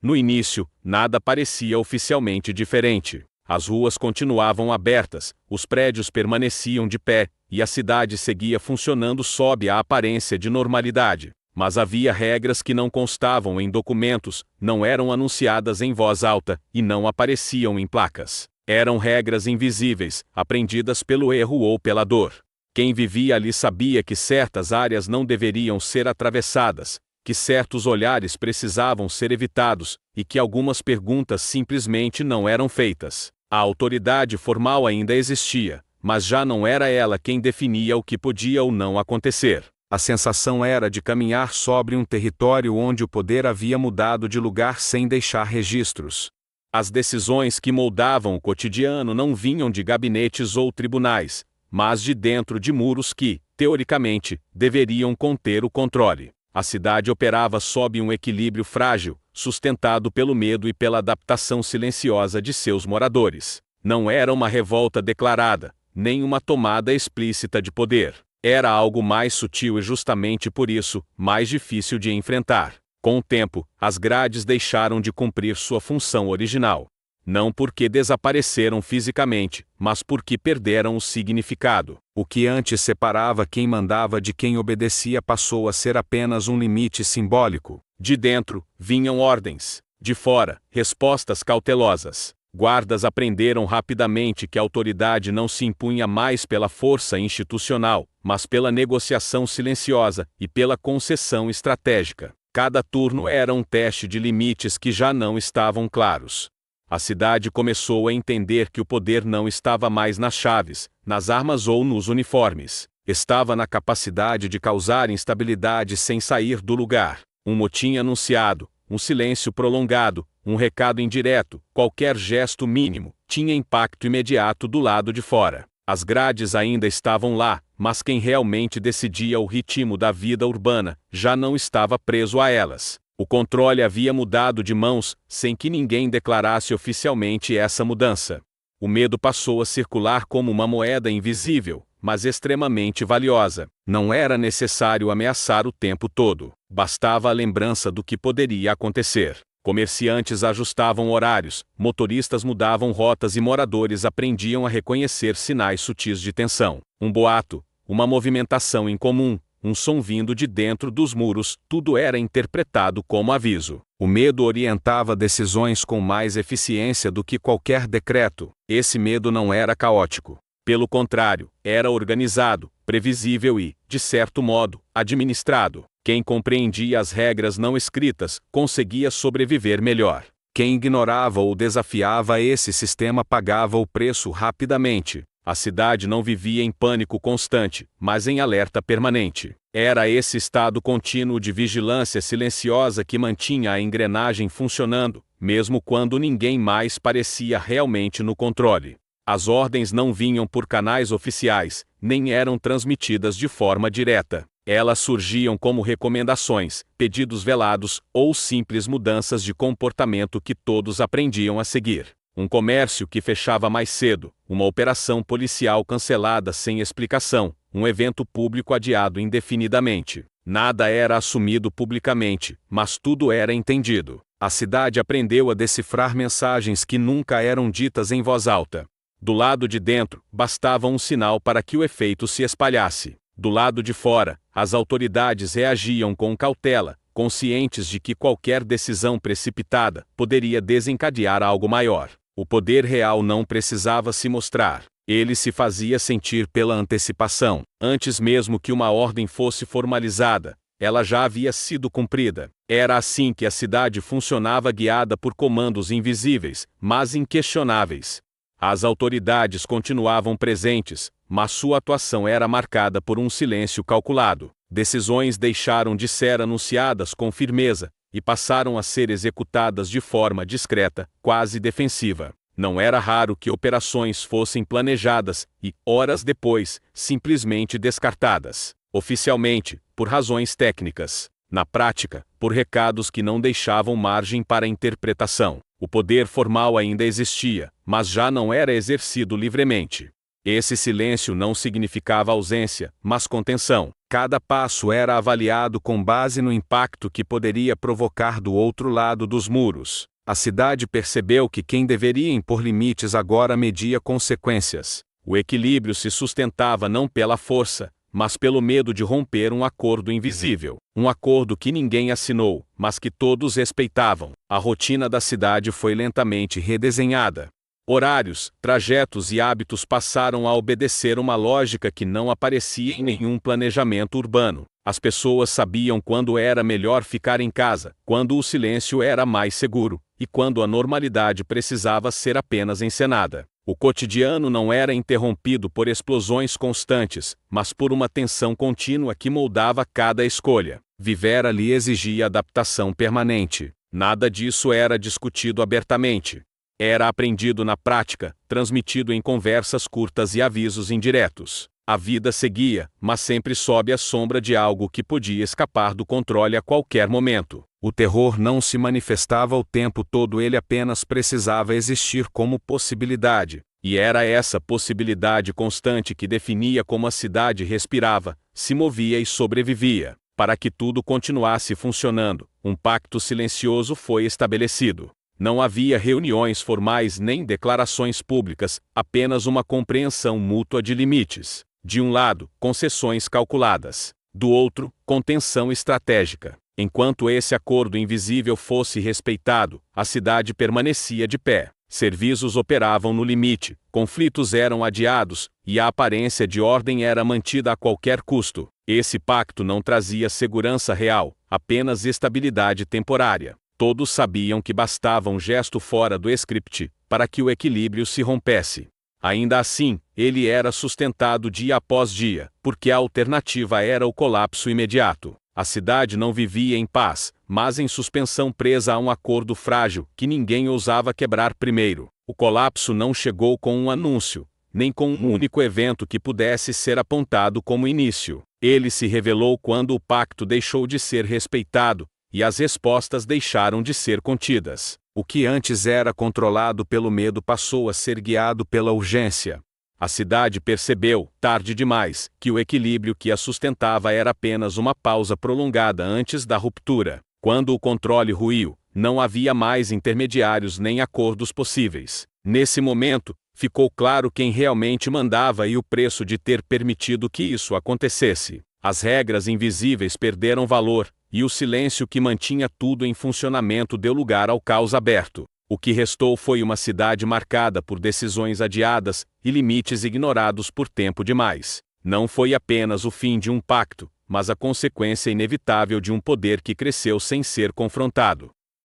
No início, nada parecia oficialmente diferente. As ruas continuavam abertas, os prédios permaneciam de pé, e a cidade seguia funcionando sob a aparência de normalidade. Mas havia regras que não constavam em documentos, não eram anunciadas em voz alta e não apareciam em placas. Eram regras invisíveis, aprendidas pelo erro ou pela dor. Quem vivia ali sabia que certas áreas não deveriam ser atravessadas, que certos olhares precisavam ser evitados, e que algumas perguntas simplesmente não eram feitas. A autoridade formal ainda existia, mas já não era ela quem definia o que podia ou não acontecer. A sensação era de caminhar sobre um território onde o poder havia mudado de lugar sem deixar registros. As decisões que moldavam o cotidiano não vinham de gabinetes ou tribunais, mas de dentro de muros que, teoricamente, deveriam conter o controle. A cidade operava sob um equilíbrio frágil, sustentado pelo medo e pela adaptação silenciosa de seus moradores. Não era uma revolta declarada, nem uma tomada explícita de poder. Era algo mais sutil e justamente por isso, mais difícil de enfrentar. Com o tempo, as grades deixaram de cumprir sua função original. Não porque desapareceram fisicamente, mas porque perderam o significado. O que antes separava quem mandava de quem obedecia passou a ser apenas um limite simbólico. De dentro, vinham ordens. De fora, respostas cautelosas. Guardas aprenderam rapidamente que a autoridade não se impunha mais pela força institucional, mas pela negociação silenciosa e pela concessão estratégica. Cada turno era um teste de limites que já não estavam claros. A cidade começou a entender que o poder não estava mais nas chaves, nas armas ou nos uniformes. Estava na capacidade de causar instabilidade sem sair do lugar. Um motim anunciado, um silêncio prolongado, um recado indireto, qualquer gesto mínimo, tinha impacto imediato do lado de fora. As grades ainda estavam lá, mas quem realmente decidia o ritmo da vida urbana já não estava preso a elas. O controle havia mudado de mãos, sem que ninguém declarasse oficialmente essa mudança. O medo passou a circular como uma moeda invisível, mas extremamente valiosa. Não era necessário ameaçar o tempo todo. Bastava a lembrança do que poderia acontecer. Comerciantes ajustavam horários, motoristas mudavam rotas e moradores aprendiam a reconhecer sinais sutis de tensão. Um boato, uma movimentação incomum, um som vindo de dentro dos muros, tudo era interpretado como aviso. O medo orientava decisões com mais eficiência do que qualquer decreto. Esse medo não era caótico. Pelo contrário, era organizado, previsível e, de certo modo, administrado. Quem compreendia as regras não escritas, conseguia sobreviver melhor. Quem ignorava ou desafiava esse sistema pagava o preço rapidamente. A cidade não vivia em pânico constante, mas em alerta permanente. Era esse estado contínuo de vigilância silenciosa que mantinha a engrenagem funcionando, mesmo quando ninguém mais parecia realmente no controle. As ordens não vinham por canais oficiais, nem eram transmitidas de forma direta. Elas surgiam como recomendações, pedidos velados ou simples mudanças de comportamento que todos aprendiam a seguir. Um comércio que fechava mais cedo, uma operação policial cancelada sem explicação, um evento público adiado indefinidamente. Nada era assumido publicamente, mas tudo era entendido. A cidade aprendeu a decifrar mensagens que nunca eram ditas em voz alta. Do lado de dentro, bastava um sinal para que o efeito se espalhasse. Do lado de fora, as autoridades reagiam com cautela, conscientes de que qualquer decisão precipitada poderia desencadear algo maior. O poder real não precisava se mostrar. Ele se fazia sentir pela antecipação. Antes mesmo que uma ordem fosse formalizada, ela já havia sido cumprida. Era assim que a cidade funcionava, guiada por comandos invisíveis, mas inquestionáveis. As autoridades continuavam presentes, mas sua atuação era marcada por um silêncio calculado. Decisões deixaram de ser anunciadas com firmeza e passaram a ser executadas de forma discreta, quase defensiva. Não era raro que operações fossem planejadas e, horas depois, simplesmente descartadas. Oficialmente, por razões técnicas. Na prática, por recados que não deixavam margem para interpretação. O poder formal ainda existia, mas já não era exercido livremente. Esse silêncio não significava ausência, mas contenção. Cada passo era avaliado com base no impacto que poderia provocar do outro lado dos muros. A cidade percebeu que quem deveria impor limites agora media consequências. O equilíbrio se sustentava não pela força, mas pelo medo de romper um acordo invisível. Um acordo que ninguém assinou, mas que todos respeitavam. A rotina da cidade foi lentamente redesenhada. Horários, trajetos e hábitos passaram a obedecer uma lógica que não aparecia em nenhum planejamento urbano. As pessoas sabiam quando era melhor ficar em casa, quando o silêncio era mais seguro, e quando a normalidade precisava ser apenas encenada. O cotidiano não era interrompido por explosões constantes, mas por uma tensão contínua que moldava cada escolha. Viver ali exigia adaptação permanente. Nada disso era discutido abertamente. Era aprendido na prática, transmitido em conversas curtas e avisos indiretos. A vida seguia, mas sempre sob a sombra de algo que podia escapar do controle a qualquer momento. O terror não se manifestava o tempo todo, ele apenas precisava existir como possibilidade. E era essa possibilidade constante que definia como a cidade respirava, se movia e sobrevivia. Para que tudo continuasse funcionando, um pacto silencioso foi estabelecido. Não havia reuniões formais nem declarações públicas, apenas uma compreensão mútua de limites. De um lado, concessões calculadas. Do outro, contenção estratégica. Enquanto esse acordo invisível fosse respeitado, a cidade permanecia de pé. Serviços operavam no limite, conflitos eram adiados, e a aparência de ordem era mantida a qualquer custo. Esse pacto não trazia segurança real, apenas estabilidade temporária. Todos sabiam que bastava um gesto fora do script para que o equilíbrio se rompesse. Ainda assim, ele era sustentado dia após dia, porque a alternativa era o colapso imediato. A cidade não vivia em paz, mas em suspensão, presa a um acordo frágil que ninguém ousava quebrar primeiro. O colapso não chegou com um anúncio, nem com um único evento que pudesse ser apontado como início. Ele se revelou quando o pacto deixou de ser respeitado, e as respostas deixaram de ser contidas. O que antes era controlado pelo medo passou a ser guiado pela urgência. A cidade percebeu, tarde demais, que o equilíbrio que a sustentava era apenas uma pausa prolongada antes da ruptura. Quando o controle ruiu, não havia mais intermediários nem acordos possíveis. Nesse momento, ficou claro quem realmente mandava e o preço de ter permitido que isso acontecesse. As regras invisíveis perderam valor, e o silêncio que mantinha tudo em funcionamento deu lugar ao caos aberto. O que restou foi uma cidade marcada por decisões adiadas e limites ignorados por tempo demais. Não foi apenas o fim de um pacto, mas a consequência inevitável de um poder que cresceu sem ser confrontado.